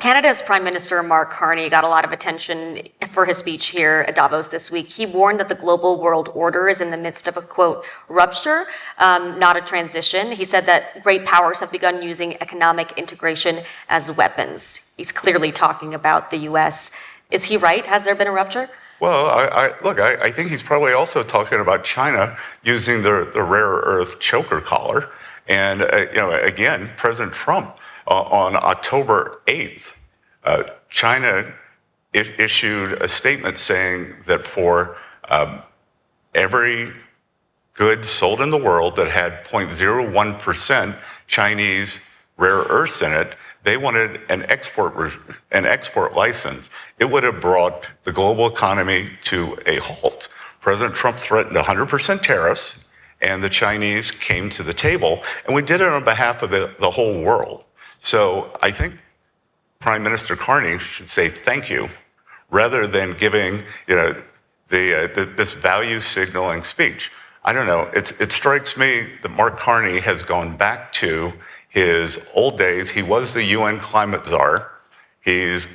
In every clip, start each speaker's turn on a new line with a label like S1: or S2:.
S1: Canada's Prime Minister Mark Carney got a lot of attention for his speech here at Davos this week. He warned that the global world order is in the midst of a, quote, rupture, not a transition. He said that great powers have begun using economic integration as weapons. He's clearly talking about the U.S. Is he right? Has there been a rupture?
S2: Well, I think he's probably also talking about China using the rare earth choker collar. And, again, President Trump, on October 8th, China issued a statement saying that for every good sold in the world that had 0.01% Chinese rare earths in it, they wanted an export license. It would have brought the global economy to a halt. President Trump threatened 100% tariffs, and the Chinese came to the table, and we did it on behalf of the whole world. So I think Prime Minister Carney should say thank you rather than giving this value signaling speech. I don't know. It strikes me that Mark Carney has gone back to his old days. He was the UN climate czar. He's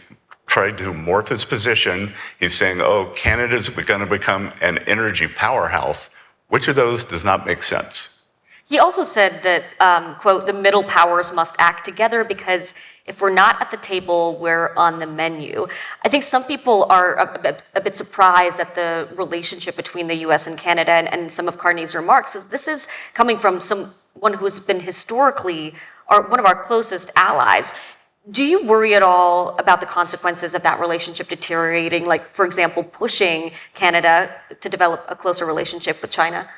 S2: tried to morph his position. He's saying, oh, Canada's going to become an energy powerhouse. Which of those does not make sense?
S1: He also said that, quote, the middle powers must act together because if we're not at the table, we're on the menu. I think some people are a bit surprised at the relationship between the US and Canada and some of Carney's remarks. This is coming from someone who's been historically one of our closest allies. Do you worry at all about the consequences of that relationship deteriorating, like, for example, pushing Canada to develop a closer relationship with China?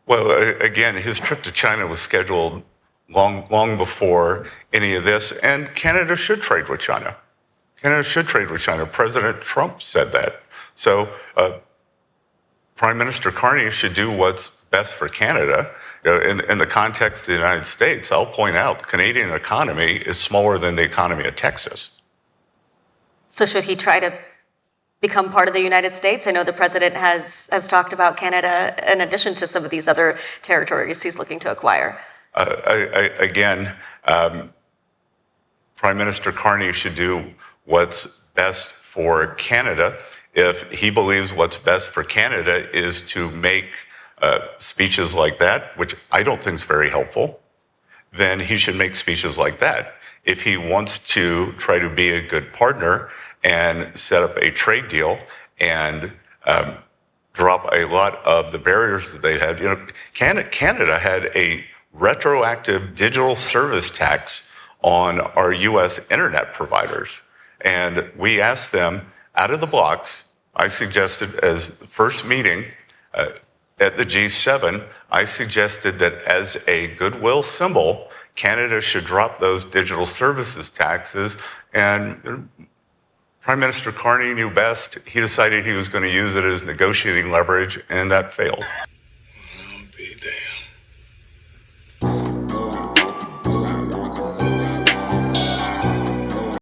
S2: Well, again, his trip to China was scheduled long before any of this, and Canada should trade with China. Canada should trade with China. President Trump said that. So Prime Minister Carney should do what's best for Canada. In the context of the United States, I'll point out the Canadian economy is smaller than the economy of Texas.
S1: So should he try to become part of the United States? I know the president has talked about Canada in addition to some of these other territories he's looking to acquire.
S2: Again, Prime Minister Carney should do what's best for Canada. If he believes what's best for Canada is to make speeches like that, which I don't think is very helpful, then he should make speeches like that. If he wants to try to be a good partner and set up a trade deal and drop a lot of the barriers that they had. Canada had a retroactive digital service tax on our U.S. internet providers. And we asked them out of the blocks. I suggested as the first meeting at the G7, I suggested that as a goodwill symbol, Canada should drop those digital services taxes. And Prime Minister Carney knew best. He decided he was going to use it as negotiating leverage, and that failed.